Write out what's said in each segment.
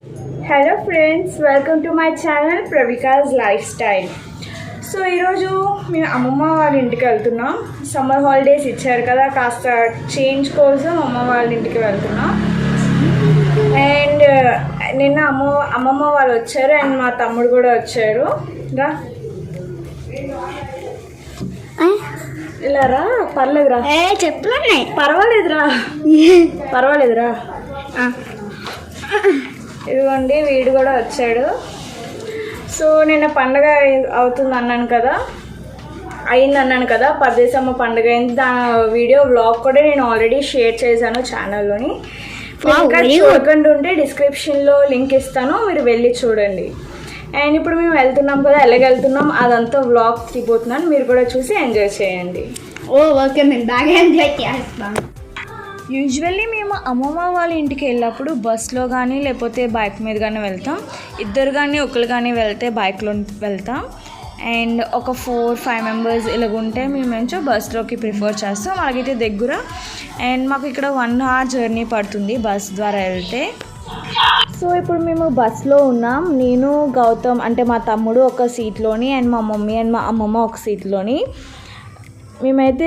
Hello friends, welcome to my channel Pravikas lifestyle. So ఈరోజు మేము అమ్మమ్మ వాళ్ళ ఇంటికి వెళ్తున్నాం. సమ్మర్ హాలిడేస్ ఇచ్చారు కదా, కాస్త చేంజ్ కోసం అమ్మ వాళ్ళ ఇంటికి వెళ్తున్నాం. అండ్ నిన్న అమ్మమ్మ వాళ్ళు వచ్చారు అండ్ మా తమ్ముడు కూడా వచ్చారు. రా ఇలా రా, పర్లేదురా, చెప్పులున్నాయి, పర్వాలేదురా. ఇదిగోండి, వీడు కూడా వచ్చాడు. సో నిన్న పండగ అయింది అన్నాను కదా, పరదేశమ్మ పండుగ అయింది. దాని వీడియో వ్లాగ్ కూడా నేను ఆల్రెడీ షేర్ చేశాను ఛానల్లోని. ఇంకా చూడకుండా ఉంటే డిస్క్రిప్షన్లో లింక్ ఇస్తాను, మీరు వెళ్ళి చూడండి. అండ్ ఇప్పుడు మేము వెళ్తున్నాం కదా, ఎలాగెళ్తున్నాం అదంతా వ్లాగ్ తీపోతున్నాను, మీరు కూడా చూసి ఎంజాయ్ చేయండి. ఓకే, మేము బాగా ఎంజాయ్ చేస్తాం. యూజువల్లీ మేము అమ్మమ్మ వాళ్ళ ఇంటికి వెళ్ళినప్పుడు బస్లో కానీ లేకపోతే బైక్ మీద కానీ వెళ్తాం. ఇద్దరు కానీ ఒకరు కానీ వెళ్తే బైక్లో వెళ్తాం. అండ్ ఒక 4-5 మెంబర్స్ ఇలాగుంటే మేము బస్లోకి ప్రిఫర్ చేస్తాం. అలాగైతే దగ్గర అండ్ మాకు ఇక్కడ 1 hour జర్నీ పడుతుంది బస్ ద్వారా వెళ్తే. సో ఇప్పుడు మేము బస్లో ఉన్నాం. నేను గౌతమ్ అంటే మా తమ్ముడు ఒక సీట్లోని అండ్ మా మమ్మీ అండ్ మా అమ్మమ్మ ఒక సీట్లోని. మేమైతే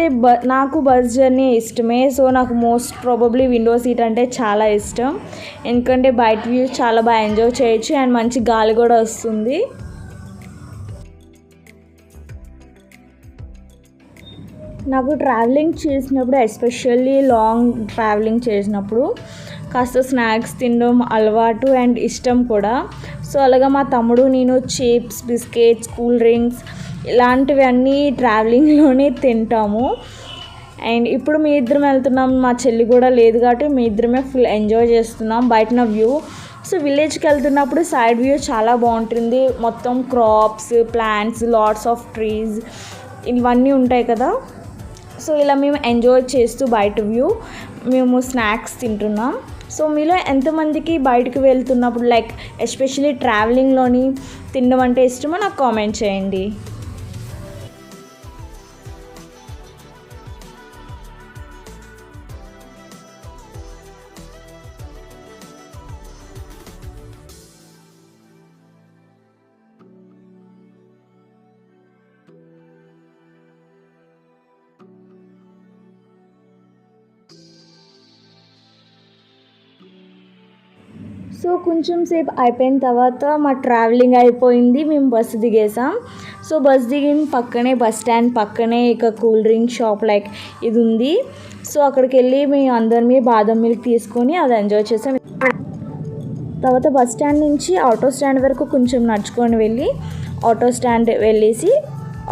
నాకు బస్ జర్నీ ఇష్టమే. సో నాకు మోస్ట్ ప్రాబబ్లీ విండో సీట్ అంటే చాలా ఇష్టం, ఎందుకంటే బయట వ్యూస్ చాలా బాగా ఎంజాయ్ చేయొచ్చు అండ్ మంచి గాలి కూడా వస్తుంది. నాకు ట్రావెలింగ్ చేసినప్పుడు, ఎస్పెషల్లీ లాంగ్ ట్రావెలింగ్ చేసినప్పుడు కాస్త స్నాక్స్ తినడం అలవాటు అండ్ ఇష్టం కూడా. సో అలాగా మా తమ్ముడు నేను చిప్స్, బిస్కెట్స్, కూల్ డ్రింక్స్ ఇలాంటివన్నీ ట్రావెలింగ్లోనే తింటాము. అండ్ ఇప్పుడు మీ ఇద్దరం వెళ్తున్నాం, మా చెల్లి కూడా లేదు కాబట్టి మీ ఇద్దరమే ఫుల్ ఎంజాయ్ చేస్తున్నాం బయటన వ్యూ. సో విలేజ్కి వెళ్తున్నప్పుడు సైడ్ వ్యూ చాలా బాగుంటుంది. మొత్తం crops, plants, lots of trees ఇవన్నీ ఉంటాయి కదా. సో ఇలా మేము ఎంజాయ్ చేస్తూ బయట వ్యూ మేము స్నాక్స్ తింటున్నాం. సో మీలో ఎంతమందికి బయటకు వెళ్తున్నప్పుడు లైక్ ఎస్పెషల్లీ ట్రావెలింగ్లోని తినడం అంటే ఇష్టమో నాకు కామెంట్ చేయండి. సో కొంచెం సేపు అయిపోయిన తర్వాత మా ట్రావెలింగ్ అయిపోయింది, మేము బస్సు దిగేసాం. సో బస్ దిగిన పక్కనే, బస్ స్టాండ్ పక్కనే ఇక కూల్ డ్రింక్ షాప్ లైక్ ఇది ఉంది. సో అక్కడికి వెళ్ళి మేము అందరినీ బాదం మిల్క్ తీసుకొని అది ఎంజాయ్ చేసాం. తర్వాత బస్ స్టాండ్ నుంచి ఆటో స్టాండ్ వరకు కొంచెం నడుచుకొని వెళ్ళి ఆటో స్టాండ్ వెళ్ళేసి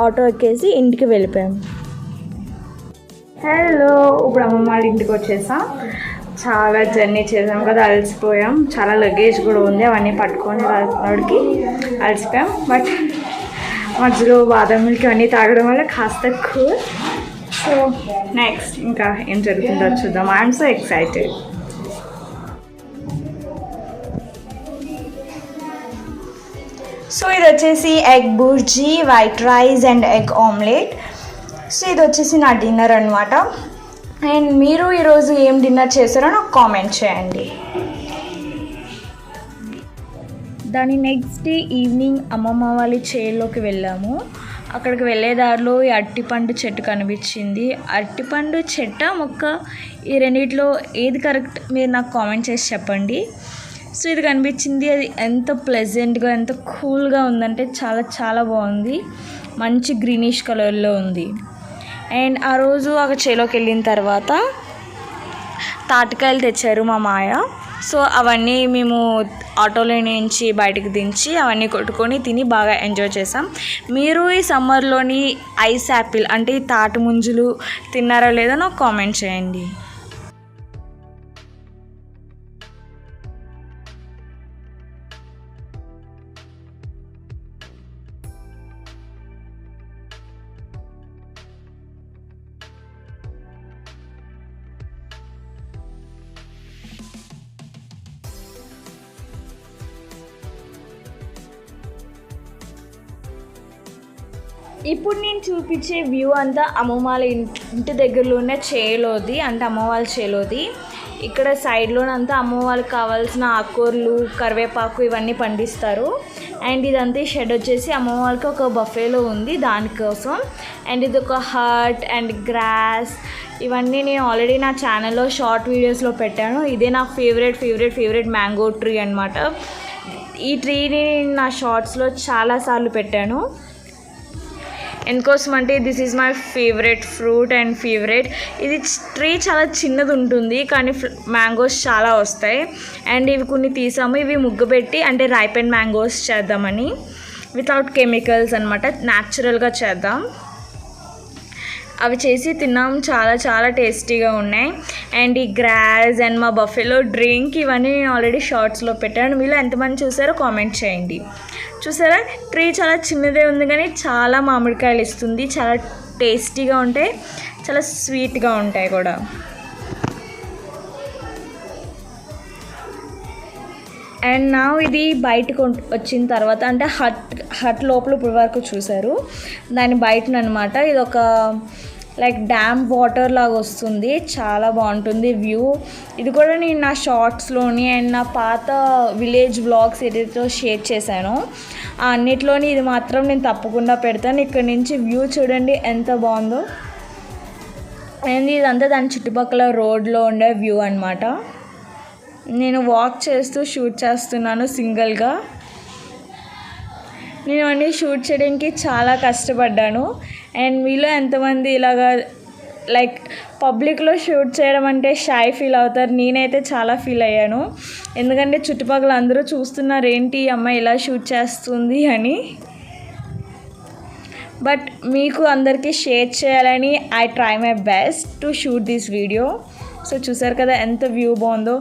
ఆటో ఎక్కేసి ఇంటికి వెళ్ళిపోయాం. హలో, ఇప్పుడు అమ్మమ్మ వాళ్ళ ఇంటికి వచ్చేసాం. చాలా జర్నీ చేసాం కదా, అలసిపోయాం. చాలా లగేజ్ కూడా ఉంది, అవన్నీ పట్టుకొని వాడికి అలసిపోయాం. బట్ మధ్యలో బాదం మిల్క్ అన్నీ తాగడం వల్ల కాస్త కూల్. సో నెక్స్ట్ ఇంకా ఏం జరుగుతుందో చూద్దాం. I'm so excited. సో ఇది వచ్చేసి egg bhurji, white rice and egg omelette. So ఇది వచ్చేసి నా డిన్నర్ అనమాట. అండ్ మీరు ఈరోజు ఏం డిన్నర్ చేశారో నాకు కామెంట్ చేయండి. దాని నెక్స్ట్ డే ఈవినింగ్ అమ్మమ్మ వాళ్ళ చేలోకి వెళ్ళాము. అక్కడికి వెళ్ళే దారిలో ఈ అరటిపండు చెట్టు కనిపించింది. అరటిపండు చెట్ట మొక్క, ఈ రెండిట్లో ఏది కరెక్ట్ మీరు నాకు కామెంట్ చేసి చెప్పండి. సో ఇది కనిపించింది, అది ఎంత ప్లెజెంట్గా ఎంత కూల్గా ఉందంటే చాలా చాలా బాగుంది. మంచి గ్రీనిష్ కలర్లో ఉంది. అండ్ ఆ రోజు ఒక చేలోకి వెళ్ళిన తర్వాత తాటికాయలు తెచ్చారు మా మాయ. సో అవన్నీ మేము ఆటోలో నుంచి బయటకు దించి అవన్నీ కొట్టుకొని తిని బాగా ఎంజాయ్ చేసాం. మీరు ఈ సమ్మర్లోని ఐస్ యాపిల్ అంటే ఈ తాటి ముంజులు తిన్నారో లేదో నాకు కామెంట్ చేయండి. ఇప్పుడు నేను చూపించే వ్యూ అంతా అమ్మమ్మ వాళ్ళ ఇంటి దగ్గరలో ఉన్న చేలోది, అంటే అమ్మ వాళ్ళ చేలోది. ఇక్కడ సైడ్లోనంతా అమ్మ వాళ్ళకి కావాల్సిన ఆకుకూరలు, కరివేపాకు ఇవన్నీ పండిస్తారు. అండ్ ఇదంతా ఈ షెడ్ వచ్చేసి అమ్మ వాళ్ళకి ఒక బఫేలో ఉంది దానికోసం. అండ్ ఇది ఒక హట్ అండ్ గ్రాస్, ఇవన్నీ నేను ఆల్రెడీ నా ఛానల్లో షార్ట్ వీడియోస్లో పెట్టాను. ఇదే నా ఫేవరెట్ మ్యాంగో ట్రీ అనమాట. ఈ ట్రీని నా షార్ట్స్లో చాలాసార్లు పెట్టాను. ఎందుకోసం అంటే this is my favourite fruit and favourite. ఇది ట్రీ చాలా చిన్నది ఉంటుంది కానీ మ్యాంగోస్ చాలా వస్తాయి. అండ్ ఇవి కొన్ని తీసాము, ఇవి ముగ్గు పెట్టి అంటే రైపెన్ మ్యాంగోస్ చేద్దామని, వితౌట్ కెమికల్స్ అనమాట, న్యాచురల్గా చేద్దాం. అవి చేసి తిన్నాం, చాలా టేస్టీగా ఉన్నాయి. అండ్ ఈ గ్రాస్ అండ్ మా బఫెలో డ్రింక్ ఇవన్నీ నేను ఆల్రెడీ షార్ట్స్లో పెట్టాను. మీలో ఎంతమంది చూసారో కామెంట్ చేయండి. చూసారా, ట్రీ చాలా చిన్నదే ఉంది కానీ చాలా మామిడికాయలు ఇస్తుంది, చాలా టేస్టీగా ఉంటాయి, చాలా స్వీట్గా ఉంటాయి కూడా. అండ్ నా ఇది బయటకు వచ్చిన తర్వాత అంటే హట్ లోపల ఇప్పుడు వరకు చూసారు, దాని బయటను అనమాట. ఇది ఒక లైక్ డ్యామ్ వాటర్ లాగా వస్తుంది, చాలా బాగుంటుంది వ్యూ. ఇది కూడా నేను నా షార్ట్స్లోని అండ్ నా పాత విలేజ్ వ్లాగ్స్ ఏదైతే షేర్ చేశానో అన్నిట్లోని ఇది మాత్రం నేను తప్పకుండా పెడతాను. ఇక్కడ నుంచి వ్యూ చూడండి ఎంత బాగుందో. అండ్ ఇదంతా దాని చుట్టుపక్కల రోడ్లో ఉండే వ్యూ అనమాట. నేను వాక్ చేస్తూ షూట్ చేస్తున్నాను సింగిల్గా. నేను అన్నీ షూట్ చేయడానికి చాలా కష్టపడ్డాను. అండ్ మీలో ఎంతమంది ఇలాగా లైక్ పబ్లిక్లో షూట్ చేయడం అంటే షై ఫీల్ అవుతారు? నేనైతే చాలా ఫీల్ అయ్యాను, ఎందుకంటే చుట్టుపక్కల అందరూ చూస్తున్నారు ఏంటి అమ్మాయి ఇలా షూట్ చేస్తుంది అని. బట్ మీకు అందరికీ షేర్ చేయాలని I try my best to shoot this video. So చూసారు కదా ఎంత వ్యూ బాగుందో.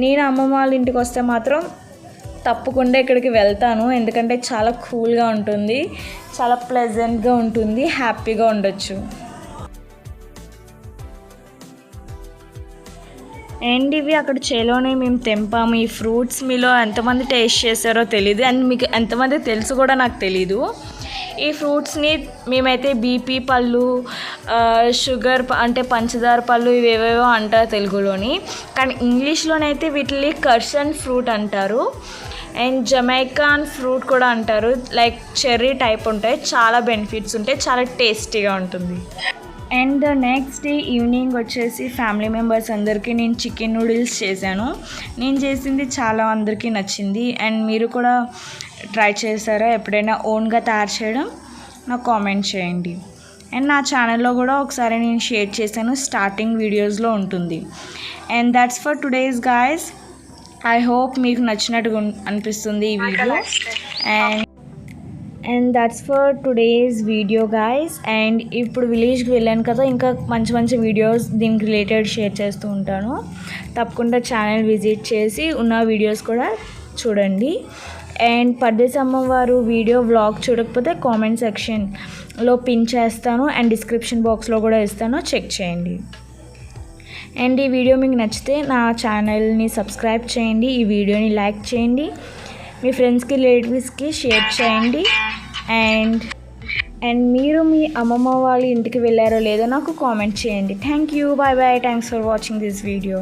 నేను అమ్మమ్మ వాళ్ళ ఇంటికి వస్తే మాత్రం తప్పకుండా ఇక్కడికి వెళ్తాను, ఎందుకంటే చాలా కూల్గా ఉంటుంది, చాలా ప్లెజెంట్గా ఉంటుంది, హ్యాపీగా ఉండొచ్చు. అండ్ ఇవి అక్కడ చేలోనే మేము తెంపాము ఈ ఫ్రూట్స్. మీలో ఎంతమంది టేస్ట్ చేశారో తెలీదు, అండ్ మీకు ఎంతమంది తెలుసు కూడా నాకు తెలీదు. ఈ ఫ్రూట్స్ని మేమైతే బీపీ పళ్ళు, షుగర్ అంటే పంచదార పళ్ళు ఇవేవేవో అంటారు తెలుగులోని, కానీ ఇంగ్లీష్లోనైతే వీటిని కర్సన్ ఫ్రూట్ అంటారు. అండ్ జమైకాన్ ఫ్రూట్ కూడా అంటారు. లైక్ చెర్రీ టైప్ ఉంటాయి, చాలా బెనిఫిట్స్ ఉంటాయి, చాలా టేస్టీగా ఉంటుంది. అండ్ నెక్స్ట్ డే ఈవినింగ్ వచ్చేసి ఫ్యామిలీ మెంబర్స్ అందరికీ నేను చికెన్ నూడిల్స్ చేశాను. నేను చేసింది చాలా అందరికీ నచ్చింది. అండ్ మీరు కూడా ట్రై చేశారా ఎప్పుడైనా ఓన్గా తయారు చేయడం? నాకు కామెంట్ చేయండి. అండ్ నా ఛానల్లో కూడా ఒకసారి నేను షేర్ చేశాను, స్టార్టింగ్ వీడియోస్లో ఉంటుంది. And that's for today's guys. I hope మీకు నచ్చినట్టుగా అనిపిస్తుంది ఈ video. And that's for today's video guys. And ఇప్పుడు విలేజ్కి వెళ్ళాను కదా, ఇంకా మంచి వీడియోస్ దీనికి రిలేటెడ్ షేర్ చేస్తూ ఉంటాను. తప్పకుండా ఛానల్ విజిట్ చేసి ఉన్న వీడియోస్ కూడా చూడండి. అండ్ పర్దేశ్ అమ్మవారు వీడియో వ్లాగ్ చూడకపోతే కామెంట్ సెక్షన్లో పిన్ చేస్తాను అండ్ డిస్క్రిప్షన్ బాక్స్లో కూడా ఇస్తాను, చెక్ చేయండి. అండ్ ఈ వీడియో మీకు నచ్చితే నా ఛానల్ని సబ్స్క్రైబ్ చేయండి, ఈ వీడియోని లైక్ చేయండి, మీ ఫ్రెండ్స్కి రిలేటివ్స్కి షేర్ చేయండి. అండ్ మీరు మీ అమ్మమ్మ వాళ్ళ ఇంటికి వెళ్ళారో లేదో నాకు కామెంట్ చేయండి. Thank you, bye bye, thanks for watching this video.